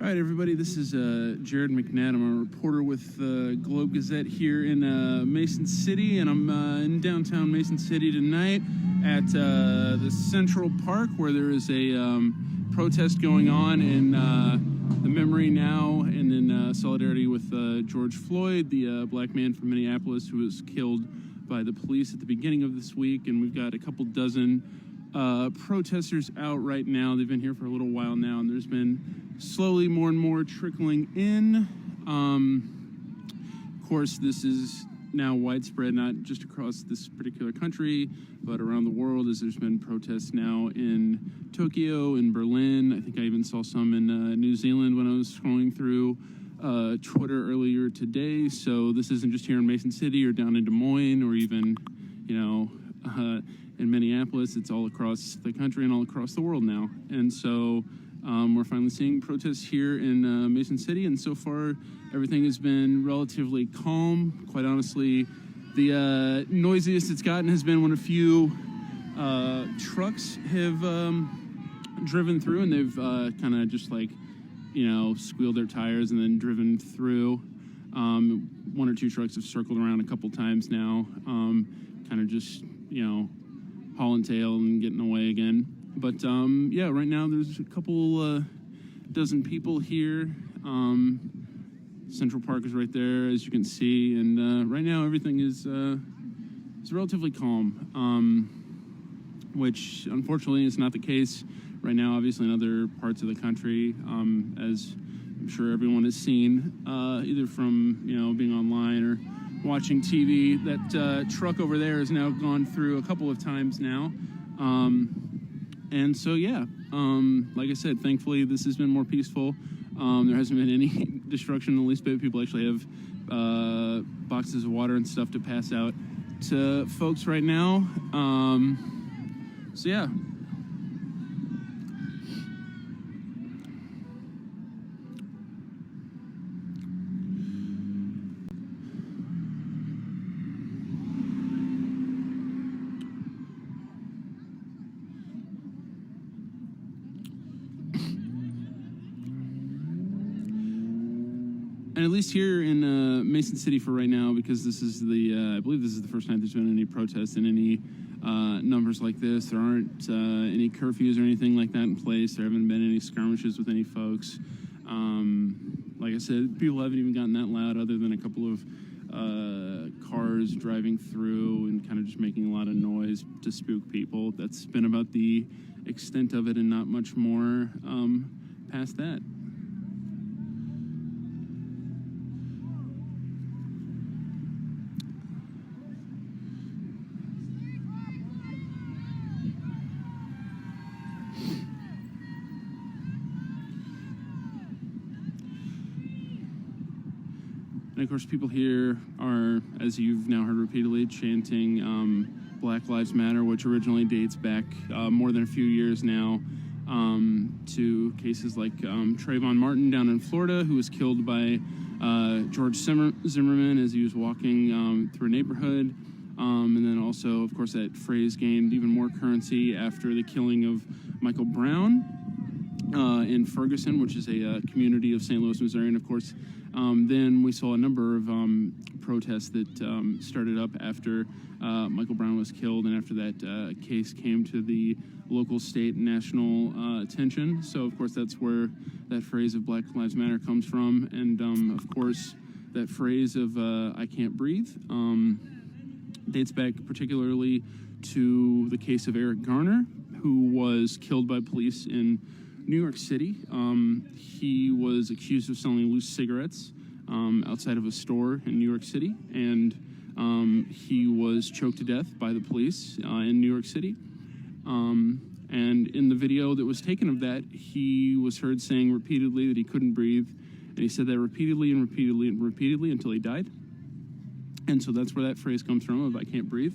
All right, everybody, this is Jared McNatt. I'm a reporter with the Globe Gazette here in Mason City, and I'm in downtown Mason City tonight at the Central Park, where there is a protest going on in the memory now and in solidarity with George Floyd, the black man from Minneapolis who was killed by the police at the beginning of this week. And we've got a couple dozen protesters out right now. They've been here for a little while now, and there's been slowly more and more trickling in. Of course, this is now widespread, not just across this particular country, but around the world, as there's been protests now in Tokyo, in Berlin. I think I even saw some in New Zealand when I was scrolling through Twitter earlier today. So this isn't just here in Mason City or down in Des Moines or even, in Minneapolis. It's all across the country and all across the world now. And so we're finally seeing protests here in Mason City, and so far everything has been relatively calm. Quite honestly, the noisiest it's gotten has been when a few trucks have driven through, and they've kind of just squealed their tires and then driven through. One or two trucks have circled around a couple times now, kind of just, hauling tail and getting away again. But right now there's a couple dozen people here. Central Park is right there, as you can see, and right now everything is relatively calm, which unfortunately is not the case right now. Obviously, in other parts of the country, as I'm sure everyone has seen, either from being online or watching TV, that truck over there has now gone through a couple of times now. And so, like I said, thankfully this has been more peaceful. There hasn't been any destruction in the least bit. People actually have boxes of water and stuff to pass out to folks right now. And at least here in Mason City for right now, because this is I believe this is the first time there's been any protests in any numbers like this. There aren't any curfews or anything like that in place. There haven't been any skirmishes with any folks. Like I said, people haven't even gotten that loud, other than a couple of cars driving through and kind of just making a lot of noise to spook people. That's been about the extent of it, and not much more past that. And of course, people here are, as you've now heard repeatedly, chanting Black Lives Matter, which originally dates back more than a few years now to cases like Trayvon Martin down in Florida, who was killed by George Zimmerman as he was walking through a neighborhood. And then also, of course, that phrase gained even more currency after the killing of Michael Brown in Ferguson, which is a community of St. Louis, Missouri. And of course, then we saw a number of protests that started up after Michael Brown was killed, and after that case came to the local, state, and national attention. So, of course, that's where that phrase of Black Lives Matter comes from. And, of course, that phrase of I can't breathe dates back particularly to the case of Eric Garner, who was killed by police in New York City. He was accused of selling loose cigarettes outside of a store in New York City, and he was choked to death by the police in New York City. And in the video that was taken of that, he was heard saying repeatedly that he couldn't breathe, and he said that repeatedly and repeatedly and repeatedly until he died. And so that's where that phrase comes from, of I can't breathe.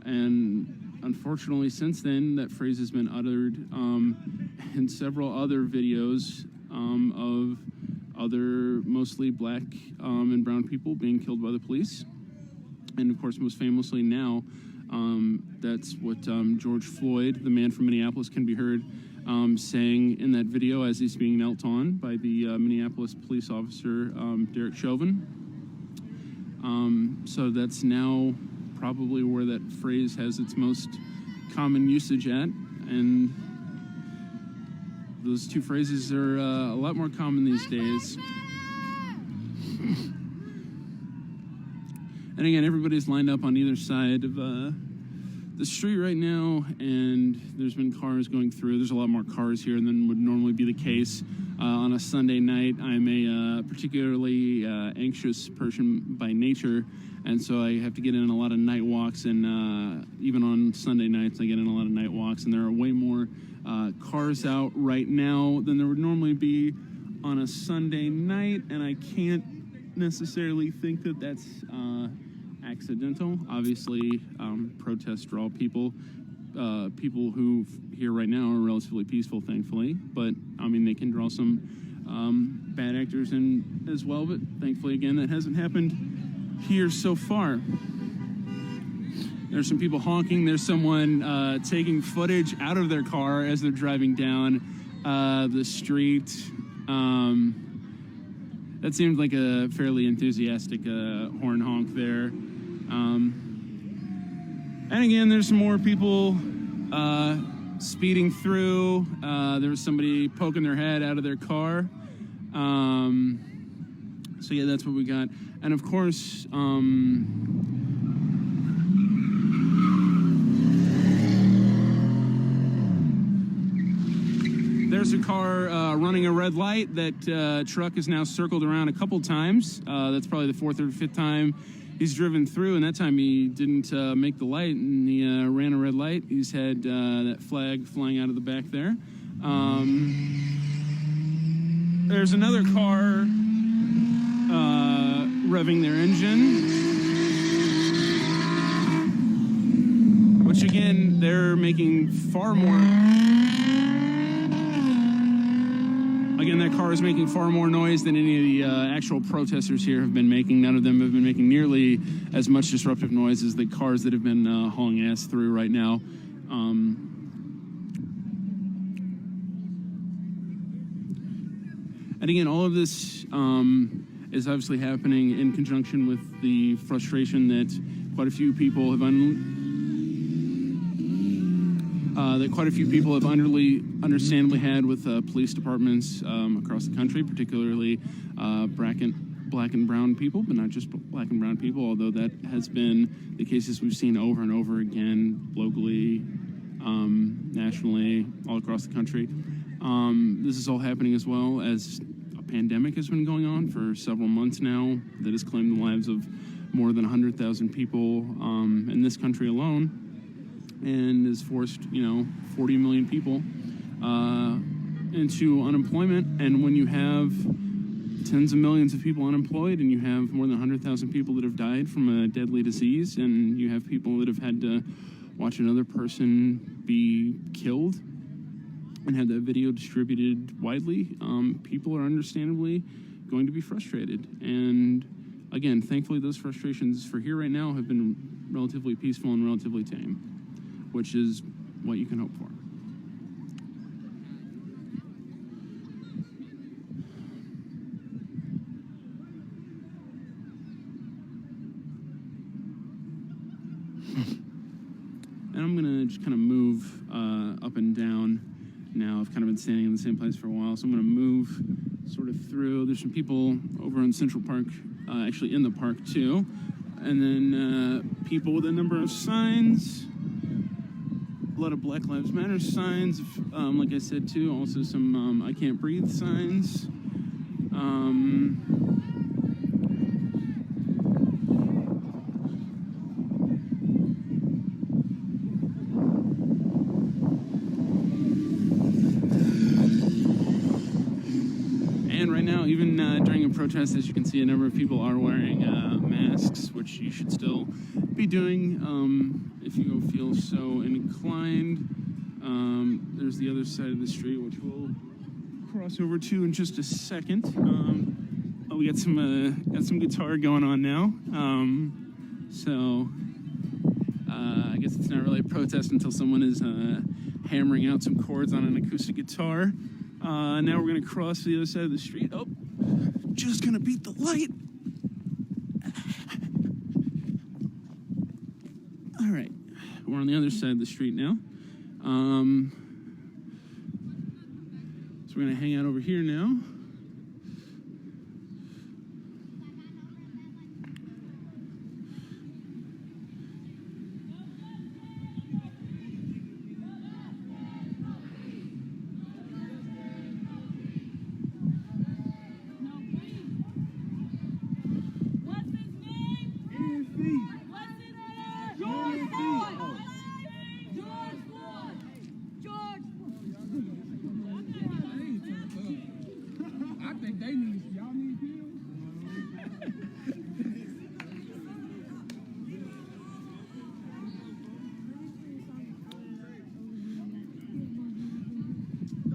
And unfortunately, since then, that phrase has been uttered in several other videos of other mostly black and brown people being killed by the police. And of course, most famously now, that's what George Floyd, the man from Minneapolis, can be heard saying in that video as he's being knelt on by the Minneapolis police officer, Derek Chauvin. So that's now probably where that phrase has its most common usage at, and those two phrases are a lot more common these days. And again, everybody's lined up on either side of the street right now, and there's been cars going through. There's a lot more cars here than would normally be the case on a Sunday night. I'm a particularly anxious person by nature, and so I have to get in a lot of night walks, and even on Sunday nights I get in a lot of night walks, and there are way more cars out right now than there would normally be on a Sunday night, and I can't necessarily think that that's accidental. Obviously, protests draw people. People who here right now are relatively peaceful, thankfully, but I mean, they can draw some bad actors in as well, but thankfully, again, that hasn't happened here so far. There's some people honking. There's someone taking footage out of their car as they're driving down the street. That seemed like a fairly enthusiastic horn honk there. And again, there's some more people speeding through. There was somebody poking their head out of their car. So yeah, that's what we got. And of course, there's a car running a red light. That truck is now circled around a couple times. That's probably the fourth or fifth time he's driven through, and that time he didn't make the light, and he ran a red light. He's had that flag flying out of the back there. There's another car revving their engine, which again, they're making far more. Again, that car is making far more noise than any of the actual protesters here have been making. None of them have been making nearly as much disruptive noise as the cars that have been hauling ass through right now. And again, all of this is obviously happening in conjunction with the frustration that quite a few people have understandably had with police departments across the country, particularly black and brown people, but not just black and brown people, although that has been the cases we've seen over and over again, locally, nationally, all across the country. This is all happening as well as a pandemic has been going on for several months now that has claimed the lives of more than 100,000 people in this country alone, and has forced, 40 million people into unemployment. And when you have tens of millions of people unemployed, and you have more than 100,000 people that have died from a deadly disease, and you have people that have had to watch another person be killed and have that video distributed widely, people are understandably going to be frustrated. And again, thankfully, those frustrations for here right now have been relatively peaceful and relatively tame, which is what you can hope for. And I'm going to just kind of move up and down now. I've kind of been standing in the same place for a while, so I'm going to move sort of through. There's some people over in Central Park, actually in the park too. And then people with a number of signs. A lot of Black Lives Matter signs, like I said too. Also some I Can't Breathe signs. And right now, even during a protest, as you can see, a number of people are wearing masks, which you should still be doing if you feel so inclined. There's the other side of the street, which we'll cross over to in just a second. We got some guitar going on now. So I guess it's not really a protest until someone is hammering out some chords on an acoustic guitar. Now we're going to cross the other side of the street. Oh, just going to beat the light. All right, we're on the other side of the street now. So we're going to hang out over here now.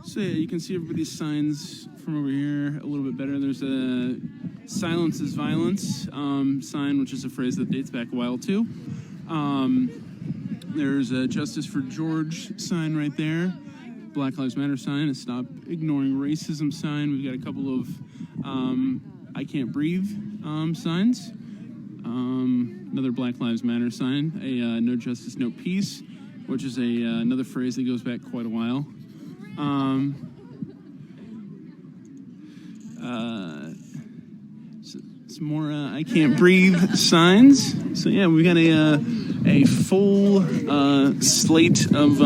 So yeah, you can see everybody's signs from over here a little bit better. There's a "Silence is Violence" sign, which is a phrase that dates back a while too. There's a "Justice for George" sign right there. Black Lives Matter sign, a "Stop Ignoring Racism" sign. We've got a couple of "I Can't Breathe" signs. Another Black Lives Matter sign. A "No Justice, No Peace," which is another phrase that goes back quite a while. Some more "I Can't Breathe" signs. So yeah, we got a full slate of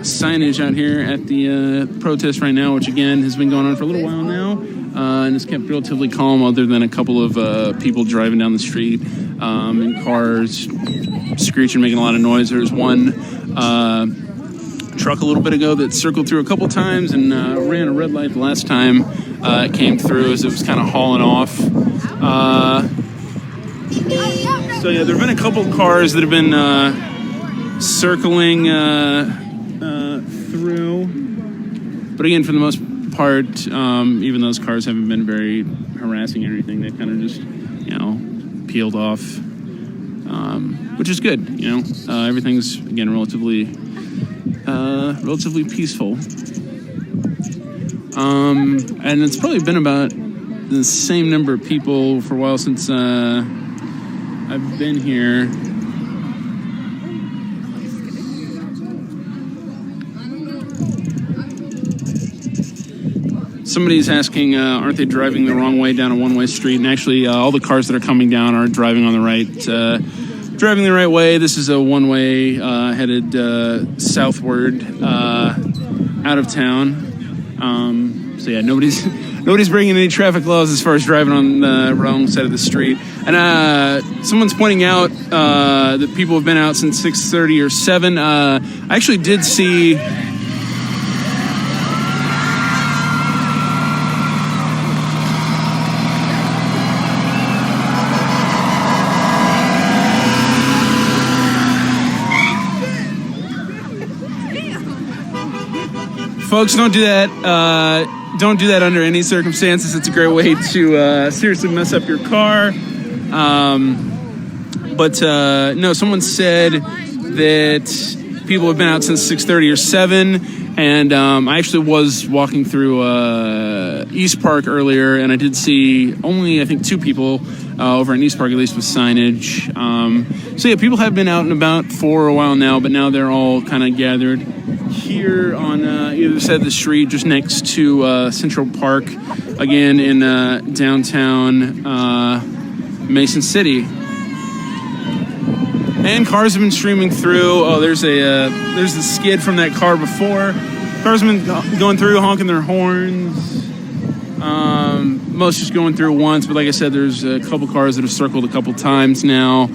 signage out here at the protest right now, which again has been going on for a little while now, and it's kept relatively calm, other than a couple of people driving down the street in cars, screeching, making a lot of noise. There's one truck a little bit ago that circled through a couple times and ran a red light the last time it came through, as it was kind of hauling off. So yeah, there have been a couple cars that have been circling through, but again, for the most part, even those cars haven't been very harassing or anything. They've kind of just, peeled off, which is good. Everything's again relatively peaceful. And it's probably been about the same number of people for a while since I've been here. Somebody's asking, aren't they driving the wrong way down a one-way street? And actually, all the cars that are coming down are driving on the driving the right way. This is a one-way headed southward out of town. So yeah, nobody's breaking any traffic laws as far as driving on the wrong side of the street. And someone's pointing out that people have been out since 6:30 or 7. I actually did see. Folks, don't do that. Don't do that under any circumstances. It's a great way to seriously mess up your car. But no, someone said that people have been out since 6:30 or 7. And I actually was walking through East Park earlier, and I did see only, I think, 2 people over in East Park, at least with signage. So yeah, people have been out and about for a while now, but now they're all kind of gathered here on either side of the street, just next to Central Park, again in downtown Mason City. And cars have been streaming through. Oh, there's the skid from that car before. Cars have been going through, honking their horns. Most just going through once, but like I said, there's a couple cars that have circled a couple times now.